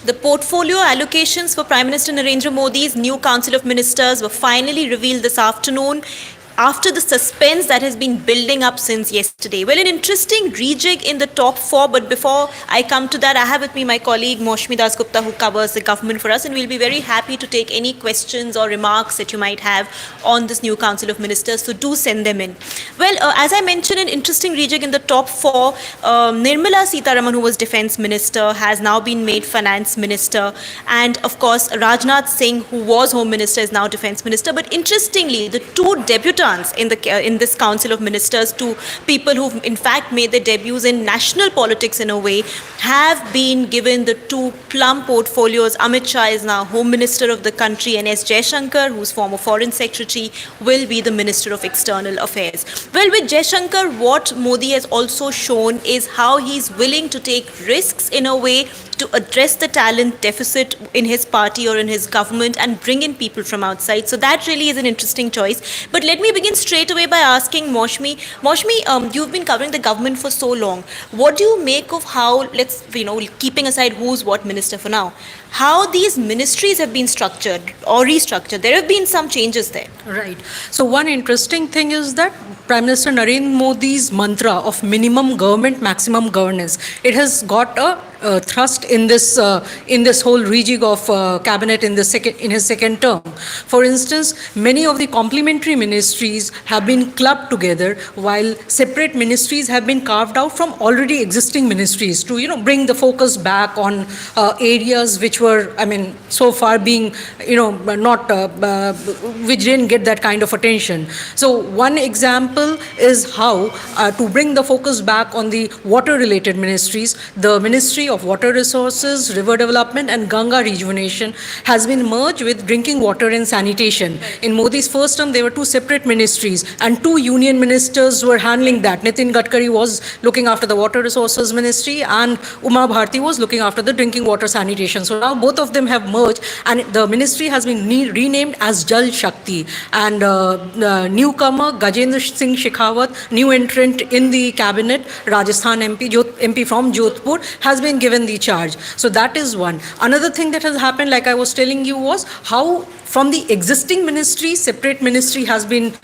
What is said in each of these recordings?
The portfolio allocations for Prime Minister Narendra Modi's new Council of Ministers were finally revealed this afternoon after the suspense that has been building up since yesterday. Well, an interesting rejig in the top four, but before I come to that, I have with me my colleague Maushmi Das Gupta, who covers the government for us, and we'll be very happy to take any questions or remarks that you might have on this new Council of Ministers, so do send them in. Well, as I mentioned, an interesting rejig in the top four. Nirmala Sitharaman, who was Defence Minister, has now been made Finance Minister, and of course, Rajnath Singh, who was Home Minister, is now Defence Minister. But interestingly, the two debutants in this Council of Ministers, two people who've in fact made their debuts in national politics in a way, have been given the two plum portfolios. Amit Shah is now Home Minister of the country, and S. Jaishankar, who's former Foreign Secretary, will be the Minister of External Affairs. Well, with Jaishankar, what Modi has also shown is how he's willing to take risks in a way to address the talent deficit in his party or in his government and bring in people from outside. So that really is an interesting choice. But let me begin straight away by asking Maushmi. Maushmi, you've been covering the government for so long. What do you make of how, keeping aside who's what minister for now, how these ministries have been structured or restructured? There have been some changes there. Right. So one interesting thing is that Prime Minister Narendra Modi's mantra of minimum government, maximum governance, it has got a thrust in this whole rejig of cabinet in his second term. For instance, many of the complementary ministries have been clubbed together, while separate ministries have been carved out from already existing ministries to bring the focus back on areas which were, so far being not which didn't get that kind of attention. So one example is how to bring the focus back on the water related ministries. The Ministry of Water Resources, River Development and Ganga Rejuvenation has been merged with Drinking Water and Sanitation. In Modi's first term, there were two separate ministries and two union ministers were handling that. Nitin Gadkari was looking after the Water Resources Ministry and Uma Bharti was looking after the Drinking Water Sanitation. So now both of them have merged and the ministry has been renamed as Jal Shakti. And newcomer Gajendra Singh Shekhawat, new entrant in the cabinet, Rajasthan MP from Jodhpur, has been given the charge. So that is one. Another thing that has happened, like I was telling you, was how from the existing ministry, separate ministry has been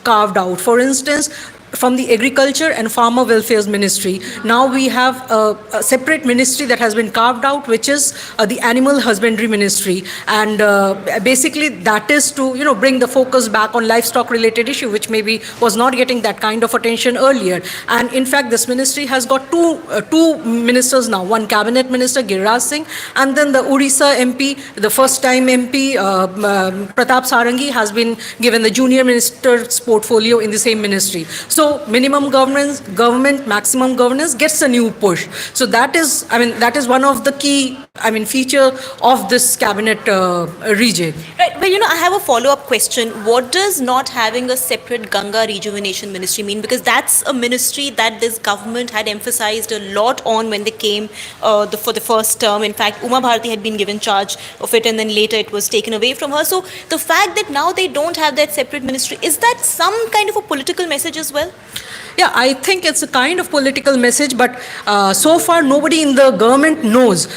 carved out. For instance, from the Agriculture and Farmer Welfare Ministry, now we have a separate ministry that has been carved out, which is the Animal Husbandry Ministry. And basically that is to bring the focus back on livestock related issue, which maybe was not getting that kind of attention earlier. And in fact, this ministry has got two ministers now, one cabinet minister, Giriraj Singh, and then the Odisha MP, the first time MP, Pratap Sarangi, has been given the junior minister's portfolio in the same ministry. So minimum government, maximum governance gets a new push. So that is one of the key, feature of this cabinet rejig. Right. Well, I have a follow-up question. What does not having a separate Ganga Rejuvenation Ministry mean? Because that's a ministry that this government had emphasized a lot on when they came for the first term. In fact, Uma Bharti had been given charge of it and then later it was taken away from her. So the fact that now they don't have that separate ministry, is that some kind of a political message as well? Yeah, I think it's a kind of political message, but so far nobody in the government knows,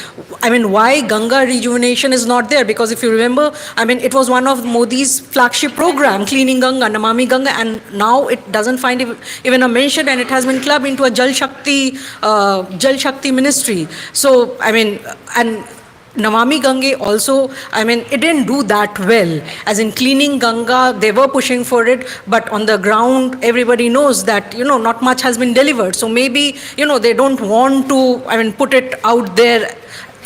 why Ganga Rejuvenation is not there. Because if you remember, it was one of Modi's flagship program, Cleaning Ganga, Namami Ganga, and now it doesn't find even a mention and it has been clubbed into a Jal Shakti ministry. So, and Namami Ganga also, it didn't do that well. As in cleaning Ganga, they were pushing for it, but on the ground, everybody knows that, not much has been delivered. So maybe, they don't want to, put it out there.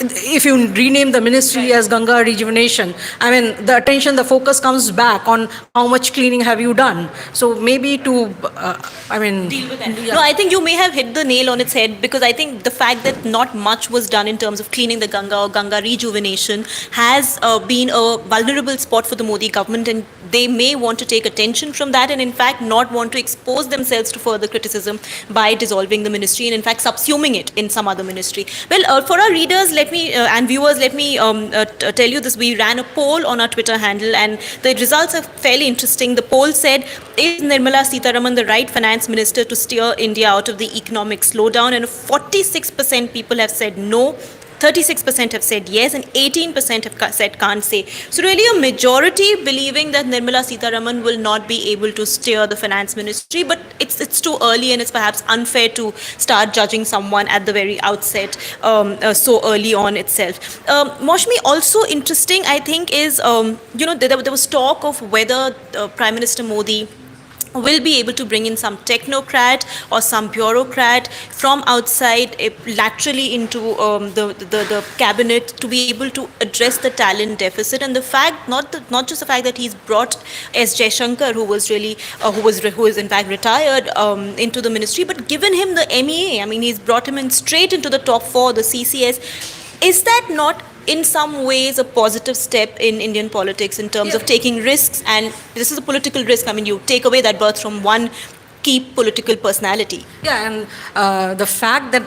If you rename the ministry as Ganga Rejuvenation, the attention, the focus comes back on how much cleaning have you done. So maybe to, deal with that. Yeah. No, I think you may have hit the nail on its head, because I think the fact that not much was done in terms of cleaning the Ganga or Ganga Rejuvenation has been a vulnerable spot for the Modi government, and they may want to take attention from that and in fact not want to expose themselves to further criticism by dissolving the ministry and in fact subsuming it in some other ministry. Well, for our readers, and viewers, let me tell you this. We ran a poll on our Twitter handle and the results are fairly interesting. The poll said, is Nirmala Sitharaman the right finance minister to steer India out of the economic slowdown? And 46% people have said no. 36% have said yes, and 18% have said can't say. So really a majority believing that Nirmala Sitharaman will not be able to steer the finance ministry, but it's too early, and it's perhaps unfair to start judging someone at the very outset, so early on itself. Moshmi, also interesting, I think, is, there was talk of whether Prime Minister Modi will be able to bring in some technocrat or some bureaucrat from outside, laterally into the cabinet, to be able to address the talent deficit. And the fact, not just the fact that he's brought S. Jaishankar, who was really who is in fact retired, into the ministry, but given him the MEA. I mean, he's brought him in straight into the top four, the CCS. Is that not in some ways a positive step in Indian politics in terms of taking risks? And this is a political risk. I mean, you take away that birth from one key political personality. Yeah, and the fact that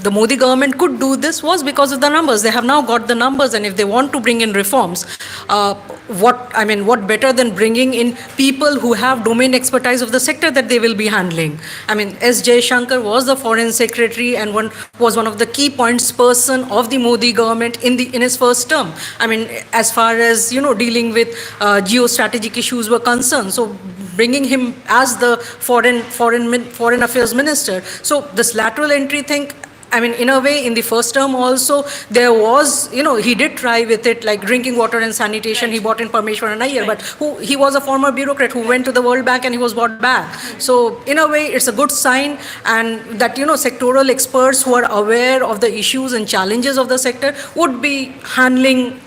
the Modi government could do this was because of the numbers. They have now got the numbers, and if they want to bring in reforms, what better than bringing in people who have domain expertise of the sector that they will be handling? I mean, S. Jaishankar was the foreign secretary and was one of the key points person of the Modi government in his first term. I mean, as far as dealing with geostrategic issues were concerned. So bringing him as the foreign affairs minister. So this lateral entry thing, I mean, in a way, in the first term also, there was, he did try with it, like drinking water and sanitation. He brought in Parmeshwaran Iyer, but he was a former bureaucrat who went to the World Bank and he was brought back. So in a way, it's a good sign, and that, sectoral experts who are aware of the issues and challenges of the sector would be handling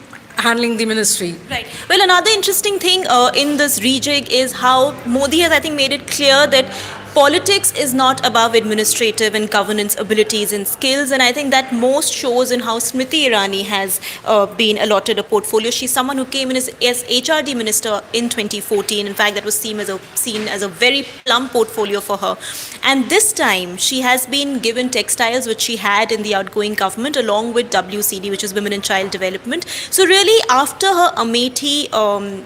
the ministry. Right. Well, another interesting thing in this rejig is how Modi has, I think, made it clear that politics is not above administrative and governance abilities and skills, and I think that most shows in how Smriti Irani has been allotted a portfolio. She's someone who came in as HRD minister in 2014. In fact, that was seen as a very plump portfolio for her. And this time, she has been given textiles, which she had in the outgoing government, along with WCD, which is Women and Child Development. So really, after her Amethi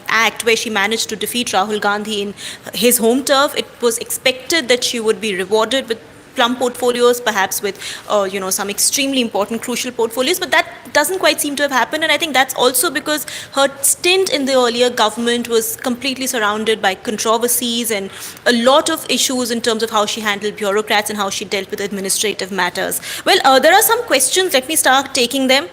act, where she managed to defeat Rahul Gandhi in his home turf, it was expected that she would be rewarded with plum portfolios, perhaps with some extremely important, crucial portfolios, but that doesn't quite seem to have happened. And I think that's also because her stint in the earlier government was completely surrounded by controversies and a lot of issues in terms of how she handled bureaucrats and how she dealt with administrative matters. Well, there are some questions. Let me start taking them.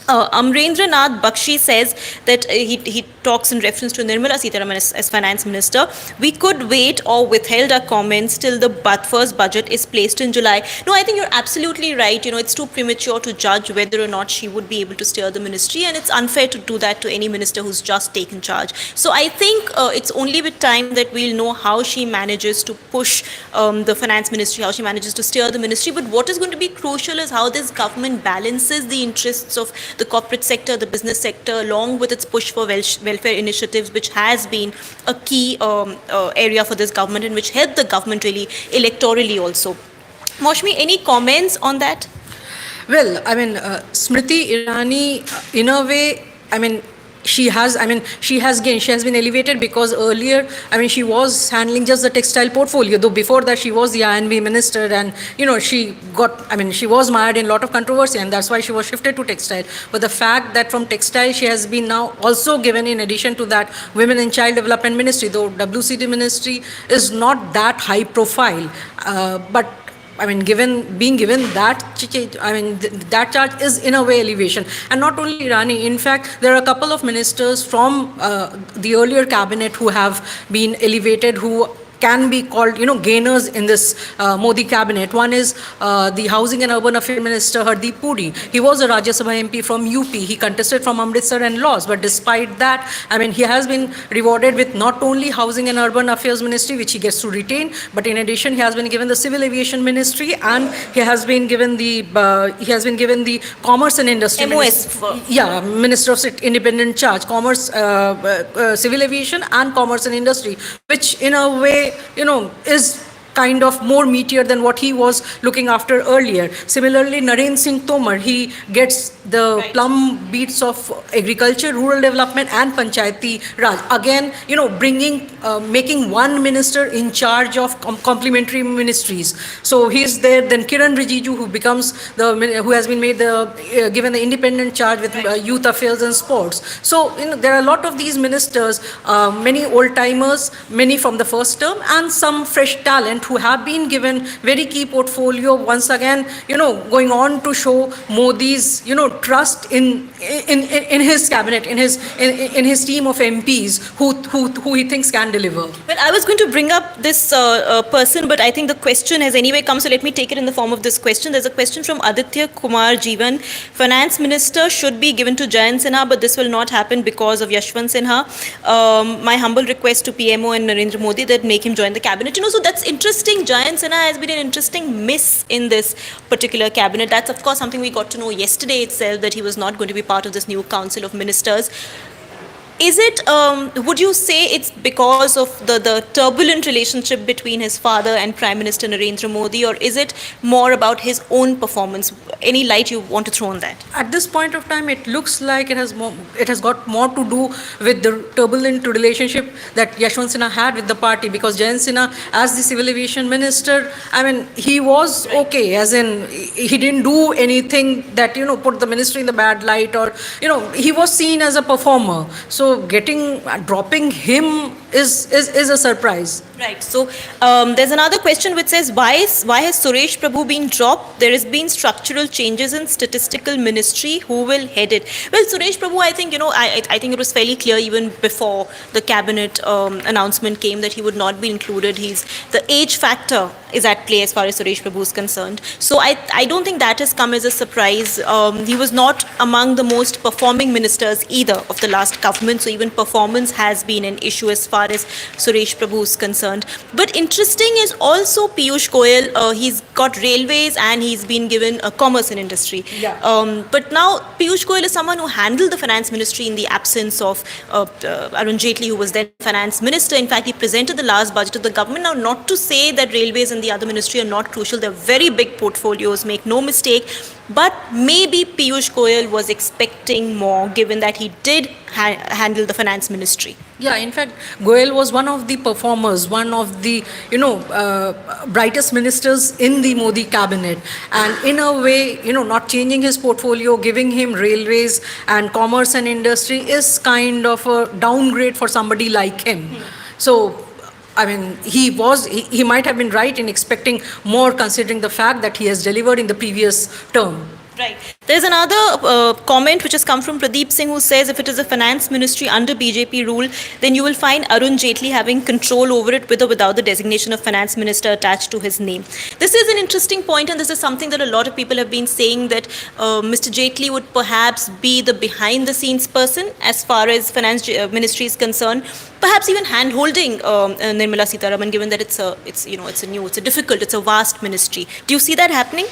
Amrendra Nath Bakshi says that he talks in reference to Nirmala Sitharaman as finance minister. We could wait or withheld our comments till the first budget is placed in July. No, I think you're absolutely right. It's too premature to judge whether or not she would be able to steer the ministry, and it's unfair to do that to any minister who's just taken charge. So I think it's only with time that we'll know how she manages to push the finance ministry, how she manages to steer the ministry. But what is going to be crucial is how this government balances the interests of the corporate sector, the business sector, along with its push for welfare initiatives, which has been a key area for this government and which helped the government really electorally also. Moshmi, any comments on that? Well, I mean, Smriti Irani, in a way, I mean, she has been elevated because earlier, I mean, she was handling just the textile portfolio, though before that she was the INB minister, and, she was mired in a lot of controversy, and that's why she was shifted to textile. But the fact that from textile she has been now also given, in addition to that, Women and Child Development Ministry, though WCD ministry is not that high profile, but I mean, being given that, that charge is in a way elevation. And not only Irani, in fact, there are a couple of ministers from the earlier cabinet who have been elevated, who can be called, gainers in this Modi cabinet. One is the Housing and Urban Affairs Minister, Hardeep Puri. He was a Rajya Sabha MP from UP. He contested from Amritsar and lost. But despite that, I mean, he has been rewarded with not only Housing and Urban Affairs Ministry, which he gets to retain, but in addition, he has been given the Civil Aviation Ministry, and he has been given the Commerce and Industry Minister of Independent Charge, Commerce, Civil Aviation and Commerce and Industry, which in a way, is kind of more meatier than what he was looking after earlier. Similarly, Narendra Singh Tomar, he gets the Right. plum beats of agriculture, rural development, and panchayati raj. Again, bringing, making one minister in charge of complementary ministries. So he's there. Then Kiran Rijiju, who becomes who has been made given the independent charge with youth affairs and sports. So there are a lot of these ministers, many old timers, many from the first term, and some fresh talent who have been given very key portfolio. Once again, going on to show Modi's, trust in his cabinet, in his team of MPs who he thinks can deliver. Well, I was going to bring up this person, but I think the question has anyway come, so let me take it in the form of this question. There's a question from Aditya Kumar Jeevan. Finance Minister should be given to Jayant Sinha, but this will not happen because of Yashwant Sinha. My humble request to PMO and Narendra Modi that make him join the cabinet. So that's interesting. Jayant Sinha has been an interesting miss in this particular cabinet. That's, of course, something we got to know yesterday itself, that he was not going to be part of this new Council of Ministers. Is it, would you say it's because of the turbulent relationship between his father and Prime Minister Narendra Modi, or is it more about his own performance? Any light you want to throw on that? At this point of time, it looks like it has got more to do with the turbulent relationship that Yashwant Sinha had with the party, because Jayant Sinha, as the civil aviation minister, he was okay, as in he didn't do anything that, put the ministry in the bad light, or, he was seen as a performer. So dropping him is a surprise. Right. So there's another question which says, why has Suresh Prabhu been dropped? There has been structural changes in statistical ministry. Who will head it? Well, Suresh Prabhu, I think, I think it was fairly clear even before the cabinet announcement came that he would not be included. The age factor is at play as far as Suresh Prabhu is concerned. So I don't think that has come as a surprise. He was not among the most performing ministers either of the last government. So even performance has been an issue as far as Suresh Prabhu is concerned. But interesting is also Piyush Goyal. He's got railways and he's been given commerce and industry. Yeah. But now Piyush Goyal is someone who handled the finance ministry in the absence of Arun Jaitley, who was then finance minister. In fact, he presented the last budget of the government. Now, not to say that railways and the other ministry are not crucial. They're very big portfolios, make no mistake. But maybe Piyush Goyal was expecting more, given that he did handle the finance ministry. Yeah, in fact, Goyal was one of the performers, one of the, brightest ministers in the Modi cabinet. And in a way, not changing his portfolio, giving him railways and commerce and industry is kind of a downgrade for somebody like him. So, he might have been right in expecting more, considering the fact that he has delivered in the previous term. Right. There's another comment which has come from Pradeep Singh, who says if it is a finance ministry under BJP rule, then you will find Arun Jaitley having control over it with or without the designation of finance minister attached to his name. This is an interesting point, and this is something that a lot of people have been saying, that Mr. Jaitley would perhaps be the behind-the-scenes person as far as finance ministry is concerned. Perhaps even hand-holding Nirmala Sitharaman, given that it's a vast ministry. Do you see that happening?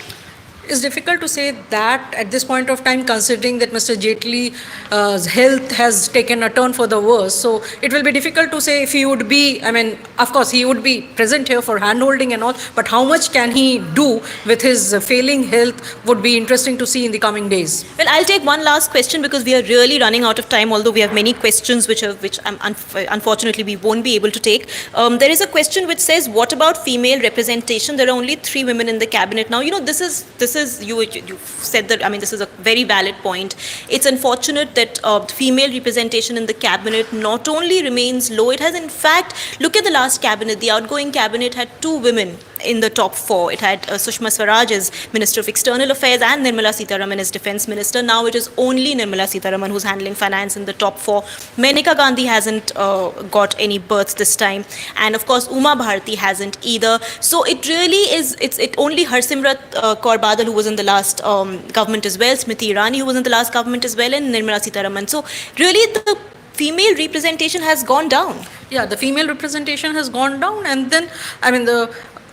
It's difficult to say that at this point of time, considering that Mr. Jaitley's health has taken a turn for the worse. So it will be difficult to say if he would be, of course, he would be present here for hand-holding and all, but how much can he do with his failing health would be interesting to see in the coming days. Well, I'll take one last question because we are really running out of time, although we have many questions which unfortunately we won't be able to take. There is a question which says, what about female representation? There are only 3 women in the cabinet now. This is you said that, this is a very valid point. It's unfortunate that female representation in the cabinet not only remains low, it has in fact, look at the last cabinet, the outgoing cabinet had 2 women in the top 4. It had Sushma Swaraj as Minister of External Affairs and Nirmala Sitharaman as Defence Minister. Now it is only Nirmala Sitharaman who's handling finance in the top 4. Maneka Gandhi hasn't got any berths this time. And of course, Uma Bharti hasn't either. So it really is, it only Harsimrat Kaur Badal, who was in the last government as well, Smriti Irani, who was in the last government as well, and Nirmala Sitharaman. So really the female representation has gone down. Yeah, the female representation has gone down, and then,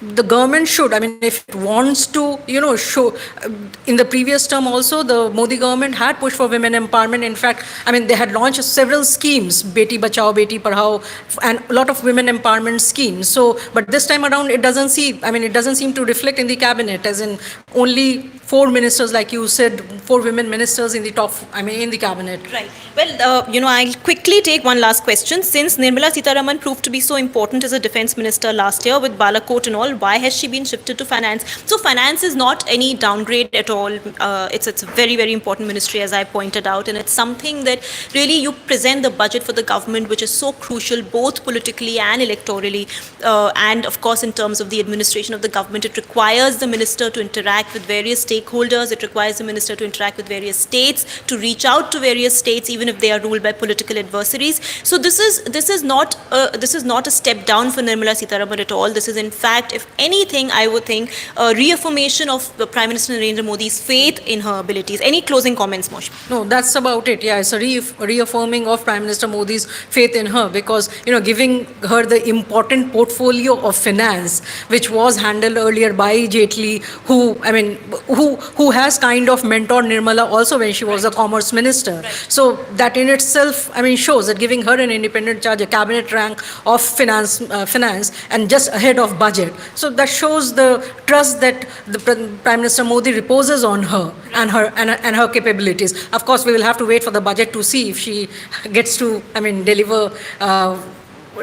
the government should, I mean, if it wants to, show, in the previous term also, the Modi government had pushed for women empowerment. In fact, I mean, they had launched several schemes, Beti Bachao, Beti Padhao, and a lot of women empowerment schemes. So, but this time around, it doesn't seem to reflect in the cabinet, as in only 4 ministers, like you said, 4 women ministers in the top, in the cabinet. Right. Well, I'll quickly take one last question. Since Nirmala Sitharaman proved to be so important as a defense minister last year with Balakot and all, why has she been shifted to finance? So finance is not any downgrade at all. It's a very, very important ministry, as I pointed out, and it's something that really you present the budget for the government, which is so crucial both politically and electorally, and of course in terms of the administration of the government. It requires the minister to interact with various stakeholders. It requires the minister to interact with various states, to reach out to various states, even if they are ruled by political adversaries. So this is not a step down for Nirmala Sitharaman at all. This is in fact, if anything, I would think a reaffirmation of Prime Minister Narendra Modi's faith in her abilities. Any closing comments, Moshe? No, that's about it. Yeah, it's a reaffirming of Prime Minister Modi's faith in her, because, giving her the important portfolio of finance, which was handled earlier by Jaitley, who has kind of mentored Nirmala also when she was a commerce minister. Right. So that in itself, shows that giving her an independent charge, a cabinet rank of finance, and just ahead of budget. So that shows the trust that the Prime Minister Modi reposes on her and her capabilities. Of course, we will have to wait for the budget to see if she gets to,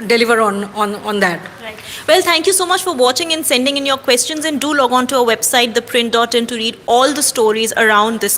deliver on that. Right. Well, thank you so much for watching and sending in your questions, and do log on to our website, theprint.in, to read all the stories around this